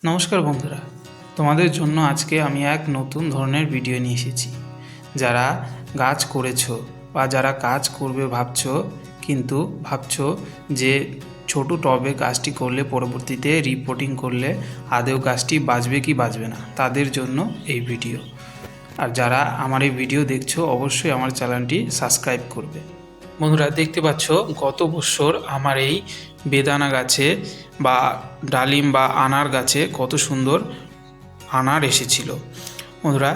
নমস্কার বন্ধুরা, তোমাদের জন্য আজকে আমি এক নতুন ধরনের ভিডিও নিয়ে এসেছি। যারা গাছ করেছো বা যারা কাজ করবে ভাবছো, কিন্তু ভাবছো যে ছোট টবে গাছটি করলে পরবর্তীতে রিপোর্টিং করলে আদৌ গাছটি বাঁচবে কি বাঁচবে না, তাদের জন্য এই ভিডিও। আর যারা আমার এই ভিডিও দেখছো অবশ্যই আমার চ্যানেলটি সাবস্ক্রাইব করবে। বন্ধুরা, দেখতে পাচ্ছ গত বছর আমার এই বেদানা গাছে বা ডালিম বা আনার গাছে কত সুন্দর আনার এসেছিল বন্ধুরা,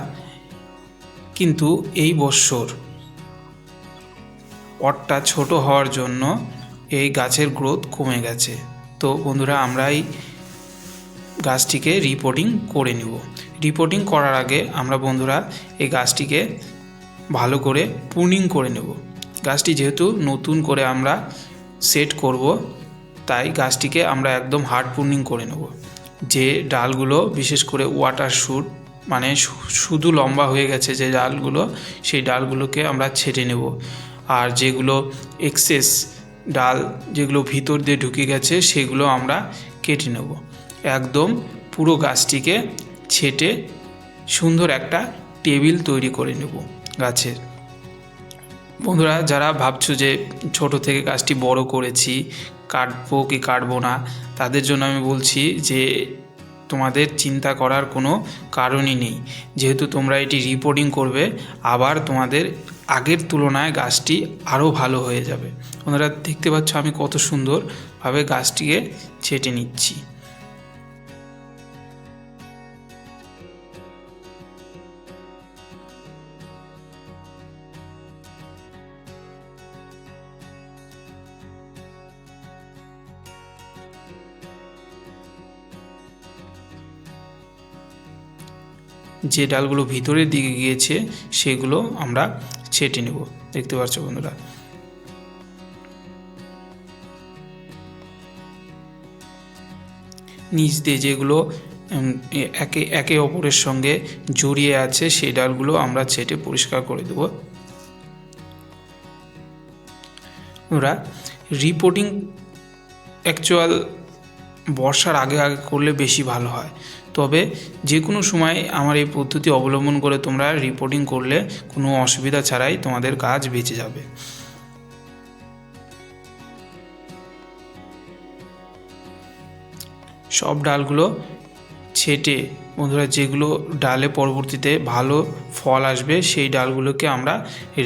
কিন্তু এই বছর পটটা ছোট হওয়ার জন্য এই গাছের গ্রোথ কমে গেছে। তো বন্ধুরা, আমরা এই গাছটিকে রিপোর্টিং করে নেব। রিপোর্টিং করার আগে আমরা বন্ধুরা এই গাছটিকে ভালো করে প্রুনিং করে নেব। গাছটি যেহেতু নতুন করে আমরা সেট করব, তাই গাছটিকে আমরা একদম হার্ড প্রুনিং করে নেব। যে ডালগুলো বিশেষ করে ওয়াটার শুট মানে শুধু লম্বা হয়ে গেছে যে ডালগুলো, সেই ডালগুলোকে আমরা ছেটে নেব। আর যেগুলো এক্সেস ডাল যেগুলো ভিতর দিয়ে ঢুকে গেছে সেগুলো আমরা কেটে নেব। একদম পুরো গাছটিকে ছেটে সুন্দর একটা টেবিল তৈরি করে নেব গাছের। বন্ধুরা, যারা ভাবছো যে ছোট থেকে গাছটি বড় করেছি, কাটবো কি কাটবো না, তাদের জন্য আমি বলছি যে তোমাদের চিন্তা করার কোনো কারণই নেই। যেহেতু তোমরা এটি রিপোর্টিং করবে, আবার তোমাদের আগের তুলনায় গাছটি আরও ভালো হয়ে যাবে। বন্ধুরা, দেখতে পাচ্ছ আমি কত সুন্দরভাবে গাছটিকে ছেটে নিচ্ছি। যে ডালগুলো ভিতরের দিকে গিয়েছে সেগুলো আমরা ছেটে নেব। দেখতে পাচ্ছ বন্ধুরা, নিচ দিয়ে যেগুলো একে অপরের সঙ্গে জড়িয়ে আছে সেই ডালগুলো আমরা ছেটে পরিষ্কার করে দেব। বন্ধুরা, রিপোর্টিং অ্যাকচুয়াল বর্ষার আগে করলে বেশি ভালো হয়, তবে যে কোনো সময় আমার এই পদ্ধতি অবলম্বন করে তোমরা রিপোর্টিং করলে কোনো অসুবিধা ছাড়াই তোমাদের কাজ বেঁচে যাবে। সব ডালগুলো ছেটে বন্ধুরা, যেগুলো ডালে পরবর্তীতে ভালো ফল আসবে সেই ডালগুলোকে আমরা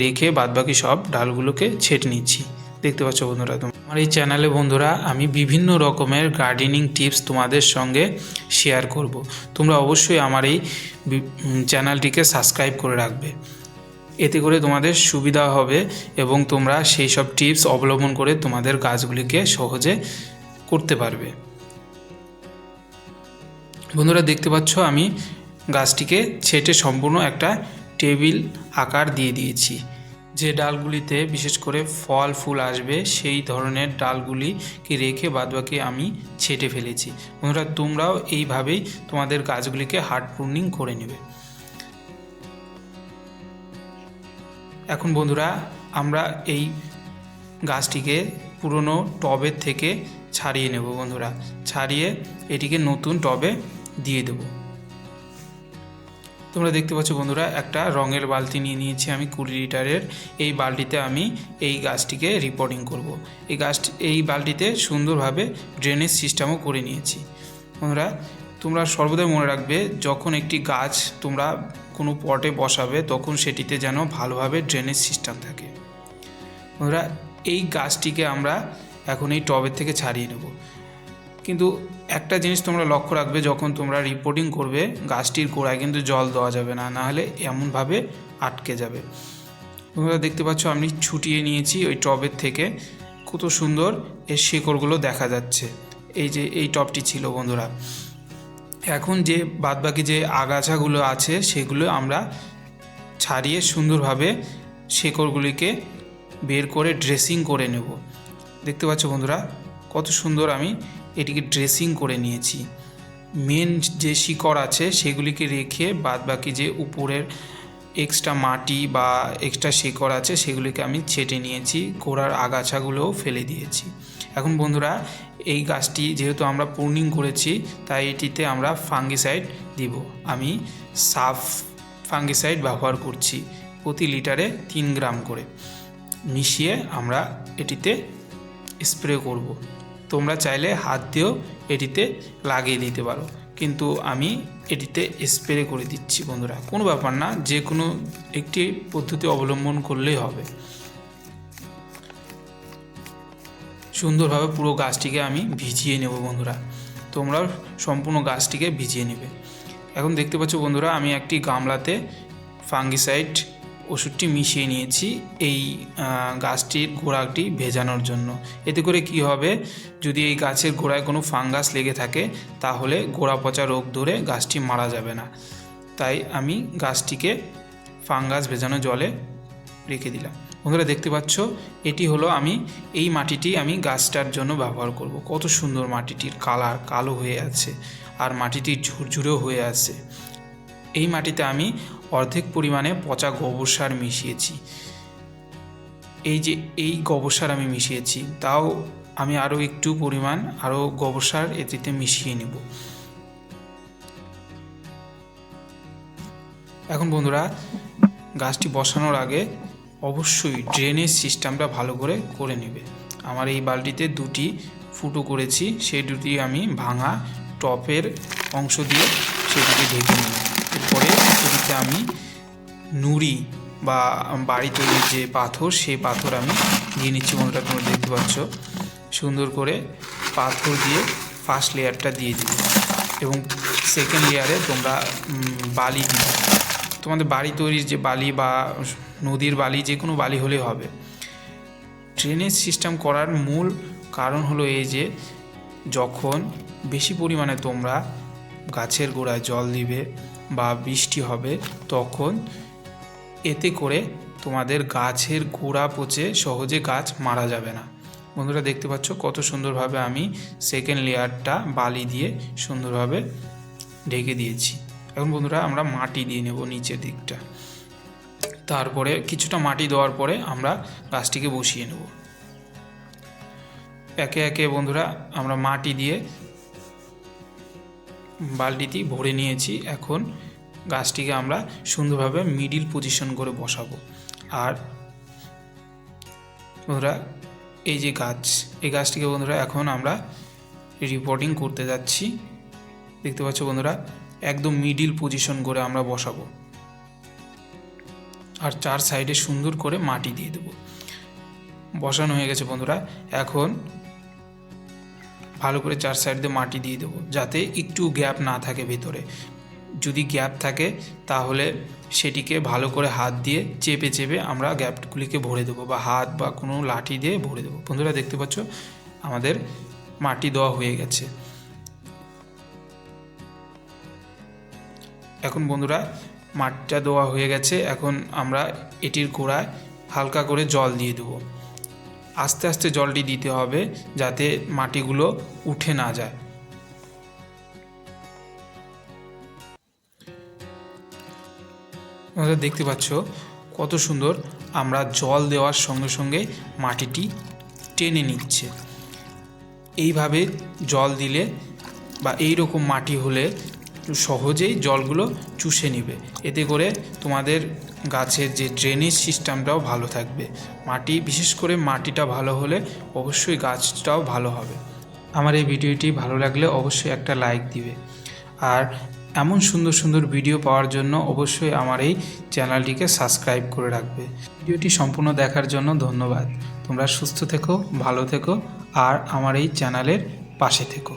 রেখে বাদবাকি সব ডালগুলোকে ছেটে নিচ্ছি। দেখতে পাচ্ছ বন্ধুরা, আমার এই চ্যানেলে বন্ধুরা আমি বিভিন্ন রকমের গার্ডেনিং টিপস তোমাদের সঙ্গে শেয়ার করব। তোমরা অবশ্যই আমার এই চ্যানেলটিকে সাবস্ক্রাইব করে রাখবে, এতে করে তোমাদের সুবিধা হবে এবং তোমরা সেই সব টিপস অবলম্বন করে তোমাদের গাছগুলিকে সহজে করতে পারবে। বন্ধুরা, দেখতে পাচ্ছ আমি গাছটিকে ছেটে সম্পূর্ণ একটা টেবিল আকার দিয়ে দিয়েছি। যে ডালগুলিতে বিশেষ করে ফল ফুল আসবে সেই ধরনের ডালগুলিকে রেখে বাদবাকি আমি ছেটে ফেলেছি। বন্ধুরা, তোমরাও এইভাবেই তোমাদের গাছগুলিকে হার্ড প্রুনিং করে নেবে। এখন বন্ধুরা, আমরা এই গাছটিকে পুরনো টবের থেকে ছাড়িয়ে নেব। বন্ধুরা, ছাড়িয়ে এটিকে নতুন টবে দিয়ে দেব। তোমরা দেখতে পাচ্ছ বন্ধুরা, একটা রঙের বালতি নিয়ে নিয়েছি আমি 20 লিটারের। এই বালতিতে আমি এই গাছটিকে রিপোর্টিং করব। এই বালতিতে সুন্দরভাবে ড্রেনেজ সিস্টেমও করে নিয়েছি। বন্ধুরা, তোমরা সর্বদাই মনে রাখবে, যখন একটি গাছ তোমরা কোনো পটে বসাবে তখন সেটিতে যেন ভালোভাবে ড্রেনেজ সিস্টেম থাকে। বন্ধুরা, এই গাছটিকে আমরা এখন এই টবের থেকে ছাড়িয়ে নেব। কিন্তু একটা জিনিস তোমরা লক্ষ্য রাখবে, যখন তোমরা রিপোর্টিং করবে গাছটির গোড়ায় কিন্তু জল দেওয়া যাবে না, নাহলে এমনভাবে আটকে যাবে। তোমরা দেখতে পাচ্ছ আমি ছুটিয়ে নিয়েছি ওই টবের থেকে, কত সুন্দর এর শিকড়গুলো দেখা যাচ্ছে। এই যে এই টবটি ছিল বন্ধুরা, এখন যে বাদবাকি যে আগাছাগুলো আছে সেগুলো আমরা ছাড়িয়ে সুন্দরভাবে শিকড়গুলিকে বের করে ড্রেসিং করে নেব। দেখতে পাচ্ছ বন্ধুরা, কত সুন্দর আমি এটিকে ড্রেসিং করে নিয়েছি। মেন যে শিকড় আছে সেগুলিকে রেখে বাদবাকি যে উপরের এক্সট্রা মাটি বা এক্সট্রা শিকড় আছে সেগুলিকে আমি ছেটে নিয়েছি, গোড়ার আগাছাগুলোও ফেলে দিয়েছি। এখন বন্ধুরা এই গাছটি যেহেতু আমরা প্রুনিং করেছি তাই এটিতে আমরা ফাঙ্গিসাইড দিব। আমি সাফ ফাঙ্গিসাইড ব্যবহার করছি, প্রতি লিটারে 3 গ্রাম করে মিশিয়ে আমরা এটিতে স্প্রে করব। তোমরা চাইলে হাত দিয়েও এটিতে লাগিয়ে দিতে পারো, কিন্তু আমি এটিতে স্প্রে করে দিচ্ছি বন্ধুরা। কোনো ব্যাপার না, যে কোনো একটি পদ্ধতি অবলম্বন করলেই হবে। সুন্দরভাবে পুরো গাছটিকে আমি ভিজিয়ে নেব বন্ধুরা, তোমরা সম্পূর্ণ গাছটিকে ভিজিয়ে নেবে। এখন দেখতে পাচ্ছ বন্ধুরা, আমি একটি গামলাতে ফাঙ্গিসাইড ওষুধটি মিশিয়ে নিয়েছি এই গাছটির গোড়াটি ভেজানোর জন্য। এতে করে কি হবে, যদি এই গাছের গোড়ায় কোনো ফাঙ্গাস লেগে থাকে তাহলে গোড়া পচা রোগ ধরে গাছটি মারা যাবে না। তাই আমি গাছটিকে ফাঙ্গাস ভেজানো জলে রেখে দিলাম। বন্ধুরা দেখতে পাচ্ছ, এটি হলো এই মাটিটি আমি গাছটার জন্য ব্যবহার করব। কত সুন্দর মাটিটির কালার, কালো হয়ে আছে আর মাটিটি ঝুরঝুরেও হয়ে আছে। এই মাটিতে আমি অর্ধেক পরিমাণে পচা গোবর সার মিশিয়েছি। এই গোবর সার আমি মিশিয়েছি, তাও আমি আরও একটু পরিমাণ গোবর সার এটিতে মিশিয়ে নেব। এখন বন্ধুরা গাছটি বসানোর আগে অবশ্যই ড্রেনেজ সিস্টেমটা ভালো করে নেবে। আমার এই বালতিতে 2টি ফুটো করেছি, সেই 2টি আমি ভাঙা টপের অংশ দিয়ে সেটিকে ঢেকে নেব। এরপরে এটিতে আমি নুড়ি বা বাড়ি তৈরির যে পাথর, সেই পাথর আমি দিয়ে নিচ্ছি বন্ধুরা। তোমরা দেখতে পাচ্ছ, সুন্দর করে পাথর দিয়ে ফার্স্ট লেয়ারটা দিয়ে দিবে এবং সেকেন্ড লেয়ারে তোমরা বালি দিবে। তোমাদের বাড়ি তৈরির যে বালি বা নদীর বালি, যে কোনো বালি হলে হবে। ড্রেনেজ সিস্টেম করার মূল কারণ হলো এই যে, যখন বেশি পরিমাণে তোমরা গাছের গোড়ায় জল দিবে বা বৃষ্টি হবে, তখন এতে করে তোমাদের গাছের গোড়া পচে সহজে গাছ মারা যাবে না। বন্ধুরা দেখতে পাচ্ছ কত সুন্দরভাবে আমি সেকেন্ড লেয়ারটা বালি দিয়ে সুন্দরভাবে ঢেকে দিয়েছি। এখন বন্ধুরা আমরা মাটি দিয়ে নেব নিচের দিকটা। তারপরে কিছুটা মাটি দেওয়ার পরে আমরা গাছটিকে বসিয়ে নেব। একে একে বন্ধুরা আমরা মাটি দিয়ে বালতিটি ভরে নিয়েছি। এখন গাছটিকে আমরা সুন্দরভাবে মিডিল পজিশন করে বসাবো। আর বন্ধুরা এই যে এই গাছটিকে বন্ধুরা এখন আমরা রিপোর্টিং করতে যাচ্ছি। দেখতে পাচ্ছ বন্ধুরা, একদম মিডিল পজিশন করে আমরা বসাবো আর 4 সাইডে সুন্দর করে মাটি দিয়ে দেবো। বসানো হয়ে গেছে বন্ধুরা। এখন ভালো করে 4 সাইড দিয়ে মাটি দিয়ে দেবো, যাতে একটু গ্যাপ না থাকে ভেতরে। যদি গ্যাপ থাকে তাহলে সেটিকে ভালো করে হাত দিয়ে চেপে চেপে আমরা গ্যাপগুলিকে ভরে দেবো, বা হাত বা কোনো লাঠি দিয়ে ভরে দেবো। বন্ধুরা দেখতে পাচ্ছ আমাদের মাটি দেওয়া হয়ে গেছে। এখন বন্ধুরা মাটিটা দেওয়া হয়ে গেছে। এখন আমরা এটির গোড়ায় হালকা করে জল দিয়ে দেবো। আস্তে আস্তে জলটি দিতে হবে যাতে মাটিগুলো উঠে না যায়। তোমরা দেখতে পাচ্ছ কত সুন্দর আমরা জল দেওয়ার সঙ্গে সঙ্গে মাটিটি টেনে নিচ্ছে। এইভাবে জল দিলে বা এই রকম মাটি হলে সহজেই জলগুলো চুষে নেবে। এতে করে তোমাদের গাছের যে ড্রেনেজ সিস্টেমটাও ভালো থাকবে। বিশেষ করে মাটিটা ভালো হলে অবশ্যই গাছটাও ভালো হবে। আমার এই ভিডিওটি ভালো লাগলে অবশ্যই একটা লাইক দিবে। আর এমন সুন্দর সুন্দর ভিডিও পাওয়ার জন্য অবশ্যই আমার এই চ্যানেলটিকে সাবস্ক্রাইব করে রাখবে। ভিডিওটি সম্পূর্ণ দেখার জন্য ধন্যবাদ। তোমরা সুস্থ থেকো, ভালো থেকো আর আমার এই চ্যানেলের পাশে থেকো।